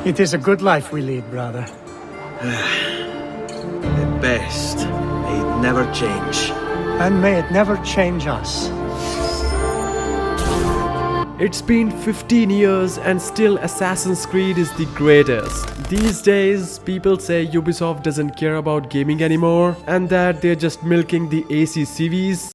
It is a good life we lead, brother. At best, may it never change. And may it never change us. It's been 15 years and still Assassin's Creed is the greatest. These days, people say Ubisoft doesn't care about gaming anymore and that they're just milking the AC series.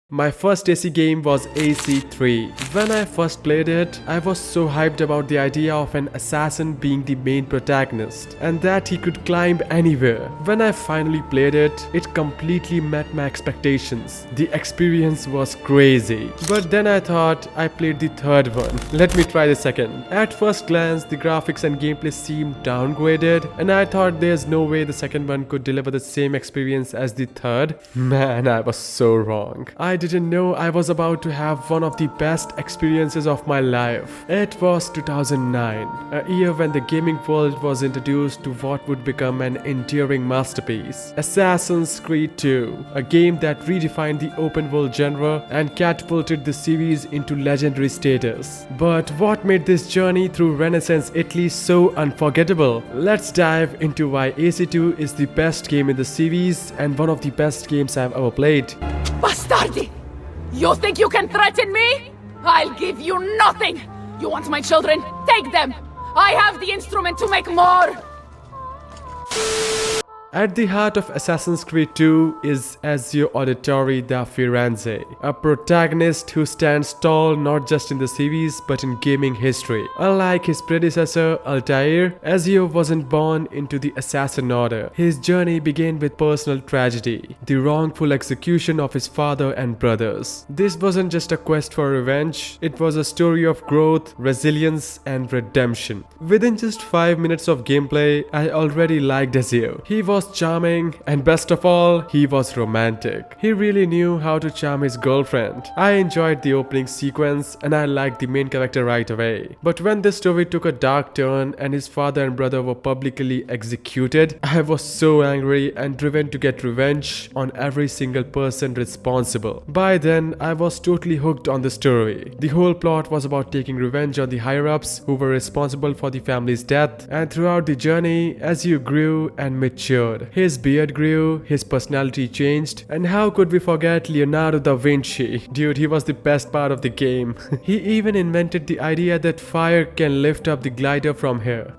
My first AC game was AC3. When I first played it, I was so hyped about the idea of an assassin being the main protagonist and that he could climb anywhere. When I finally played it, it completely met my expectations. The experience was crazy. But then I thought I played the third one. Let me try the second. At first glance, the graphics and gameplay seemed downgraded and I thought there's no way the second one could deliver the same experience as the third. Man, I was so wrong. I didn't know I was about to have one of the best experiences of my life. It was 2009, a year when the gaming world was introduced to what would become an enduring masterpiece. Assassin's Creed 2, a game that redefined the open world genre and catapulted the series into legendary status. But what made this journey through Renaissance Italy so unforgettable? Let's dive into why AC2 is the best game in the series and one of the best games I've ever played. Bastardi! You think you can threaten me? I'll give you nothing! You want my children? Take them! I have the instrument to make more! At the heart of Assassin's Creed 2 is Ezio Auditore da Firenze, a protagonist who stands tall not just in the series but in gaming history. Unlike his predecessor Altair, Ezio wasn't born into the assassin order. His journey began with personal tragedy, the wrongful execution of his father and brothers. This wasn't just a quest for revenge, it was a story of growth, resilience and redemption. Within just 5 minutes of gameplay, I already liked Ezio. He was charming and best of all, he was romantic. He really knew how to charm his girlfriend. I enjoyed the opening sequence and I liked the main character right away. But when this story took a dark turn and his father and brother were publicly executed, I was so angry and driven to get revenge on every single person responsible. By then, I was totally hooked on the story. The whole plot was about taking revenge on the higher-ups who were responsible for the family's death, and throughout the journey, Ezio grew and matured. His beard grew, his personality changed, and how could we forget Leonardo da Vinci? Dude, he was the best part of the game. He even invented the idea that fire can lift up the glider from here.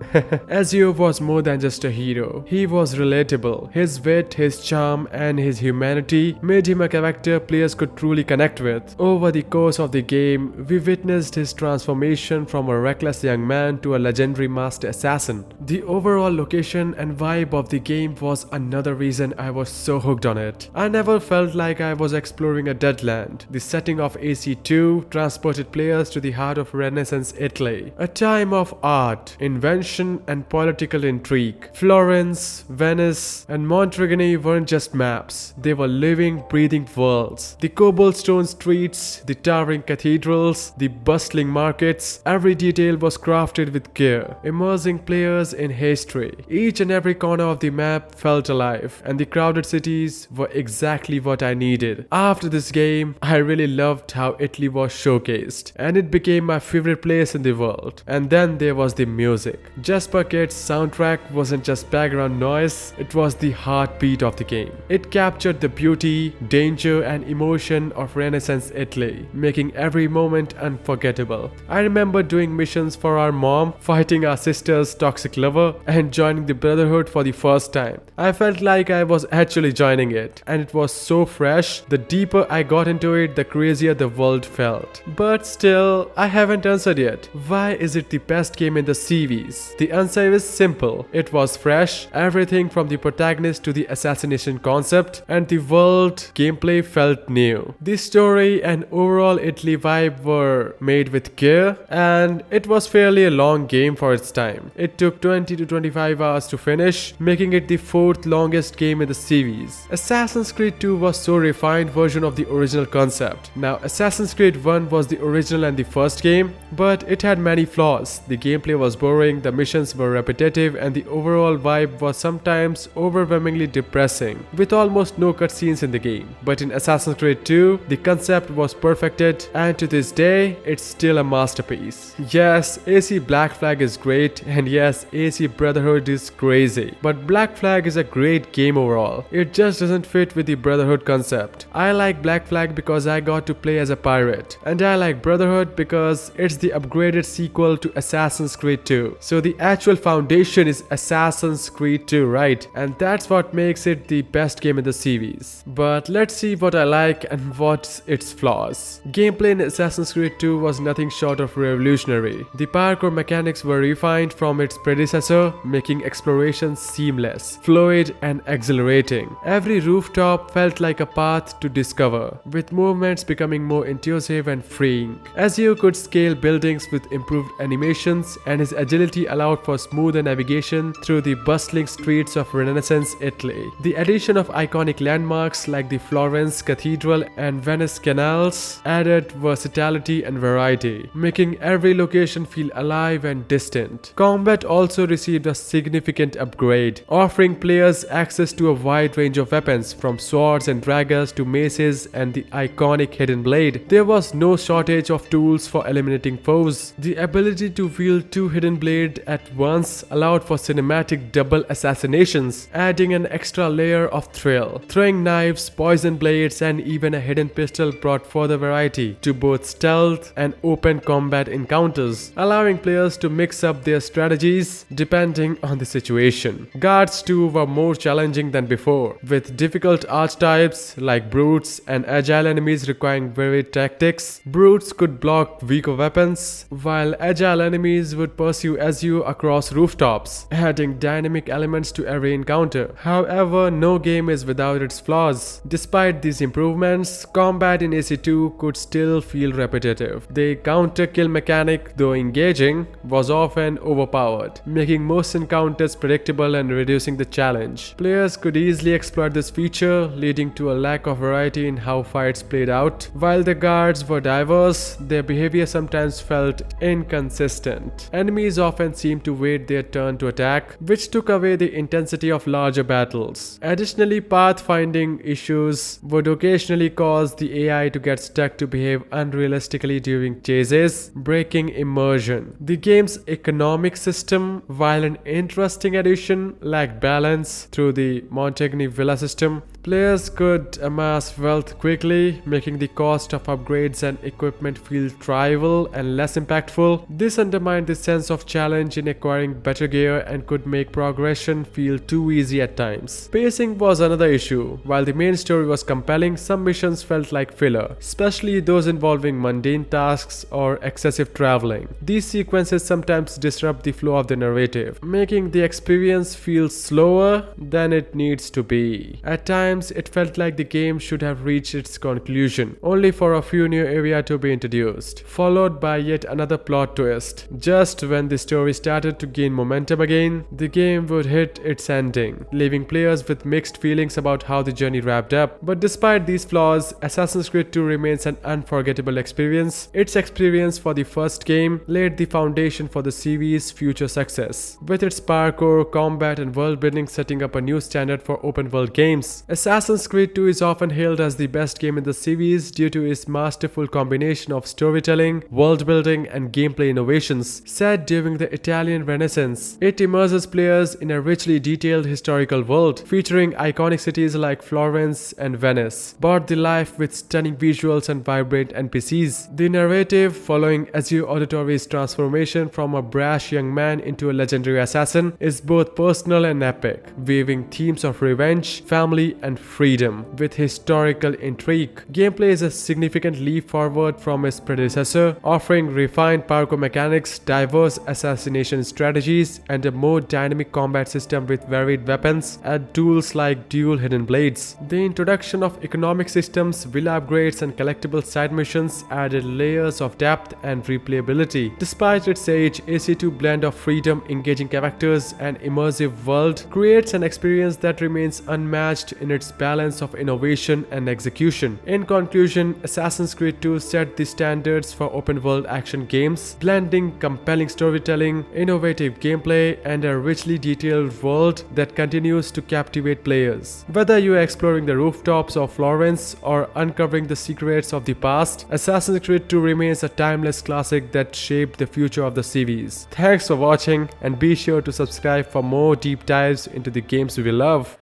Ezio was more than just a hero. He was relatable. His wit, his charm, and his humanity made him a character players could truly connect with. Over the course of the game, we witnessed his transformation from a reckless young man to a legendary master assassin. The overall location and vibe of the game was another reason I was so hooked on it. I never felt like I was exploring a dead land. The setting of AC2 transported players to the heart of Renaissance Italy, a time of art, invention and political intrigue. Florence, Venice and Monterigny weren't just maps, they were living, breathing worlds. The cobblestone streets, the towering cathedrals, the bustling markets, every detail was crafted with care, immersing players in history. Each and every corner of the map felt alive, and the crowded cities were exactly what I needed. After this game, I really loved how Italy was showcased, and it became my favorite place in the world. And then there was the music. Jesper Kid's soundtrack wasn't just background noise, it was the heartbeat of the game. It captured the beauty, danger and emotion of Renaissance Italy, making every moment unforgettable. I remember doing missions for our mom, fighting our sister's toxic lover, and joining the Brotherhood for the first time. I felt like I was actually joining it, and it was so fresh. The deeper I got into it, the crazier the world felt. But still, I haven't answered yet. Why is it the best game in the series? The answer is simple. It was fresh, everything from the protagonist to the assassination concept, and the world gameplay felt new. The story and overall Italy vibe were made with care, and it was fairly a long game for its time. It took 20 to 25 hours to finish, making it the 4th longest game in the series. Assassin's Creed 2 was so refined version of the original concept. Now Assassin's Creed 1 was the original and the first game, but it had many flaws. The gameplay was boring, the missions were repetitive, and the overall vibe was sometimes overwhelmingly depressing, with almost no cutscenes in the game. But in Assassin's Creed 2, the concept was perfected, and to this day, it's still a masterpiece. Yes, AC Black Flag is great, and yes, AC Brotherhood is crazy. But Black Flag is a great game overall. It just doesn't fit with the Brotherhood concept. I like Black Flag because I got to play as a pirate, and I like Brotherhood because it's the upgraded sequel to Assassin's Creed 2. So the actual foundation is Assassin's Creed 2, right? And that's what makes it the best game in the series. But let's see what I like and what's its flaws. Gameplay in Assassin's Creed 2 was nothing short of revolutionary. The parkour mechanics were refined from its predecessor, making exploration seamless, fluid, and exhilarating. Every rooftop felt like a path to discover, with movements becoming more intuitive and freeing. Ezio could scale buildings with improved animations, and his agility allowed for smoother navigation through the bustling streets of Renaissance Italy. The addition of iconic landmarks like the Florence Cathedral and Venice canals added versatility and variety, making every location feel alive and distant. Combat also received a significant upgrade, offering players access to a wide range of weapons from swords and daggers to maces and the iconic hidden blade. There was no shortage of tools for eliminating foes. The ability to wield two hidden blades at once allowed for cinematic double assassinations, adding an extra layer of thrill. Throwing knives, poison blades, and even a hidden pistol brought further variety to both stealth and open combat encounters, allowing players to mix up their strategies depending on the situation. Guards too were more challenging than before, with difficult archetypes like brutes and agile enemies requiring varied tactics. Brutes could block weaker weapons, while agile enemies would pursue Ezio across rooftops, adding dynamic elements to every encounter. However, no game is without its flaws. Despite these improvements, combat in AC2 could still feel repetitive. The counter-kill mechanic, though engaging, was often overpowered, making most encounters predictable and reducing the challenge. Players could easily exploit this feature, leading to a lack of variety in how fights played out. While the guards were diverse, their behavior sometimes felt inconsistent. Enemies often seemed to wait their turn to attack, which took away the intensity of larger battles. Additionally, pathfinding issues would occasionally cause the AI to get stuck to behave unrealistically during chases, breaking immersion. The game's economic system, while an interesting addition, lacked balance through the Montagne Villa system. Players could amass wealth quickly, making the cost of upgrades and equipment feel trivial and less impactful. This undermined the sense of challenge in acquiring better gear and could make progression feel too easy at times. Pacing was another issue. While the main story was compelling, some missions felt like filler, especially those involving mundane tasks or excessive traveling. These sequences sometimes disrupt the flow of the narrative, making the experience feel slower than it needs to be. At times, it felt like the game should have reached its conclusion, only for a few new areas to be introduced, followed by yet another plot twist. Just when the story started to gain momentum again, the game would hit its ending, leaving players with mixed feelings about how the journey wrapped up. But despite these flaws, Assassin's Creed 2 remains an unforgettable experience. Its experience for the first game laid the foundation for the series' future success, with its parkour, combat, and world building setting up a new standard for open world games. Assassin's Creed 2 is often hailed as the best game in the series due to its masterful combination of storytelling, world building, and gameplay innovations. Set during the Italian Renaissance, it immerses players in a richly detailed historical world, featuring iconic cities like Florence and Venice, brought to life with stunning visuals and vibrant NPCs. The narrative, following Ezio Auditore's transformation from a brash young man into a legendary assassin, is both personal and epic, weaving themes of revenge, family, and and freedom. With historical intrigue, gameplay is a significant leap forward from its predecessor, offering refined parkour mechanics, diverse assassination strategies, and a more dynamic combat system with varied weapons and tools like dual hidden blades. The introduction of economic systems, villa upgrades, and collectible side missions added layers of depth and replayability. Despite its age, AC2 blend of freedom, engaging characters, and immersive world creates an experience that remains unmatched in its balance of innovation and execution. In conclusion, Assassin's Creed 2 set the standards for open-world action games, blending compelling storytelling, innovative gameplay, and a richly detailed world that continues to captivate players. Whether you are exploring the rooftops of Florence or uncovering the secrets of the past, Assassin's Creed 2 remains a timeless classic that shaped the future of the series. Thanks for watching, and be sure to subscribe for more deep dives into the games we love.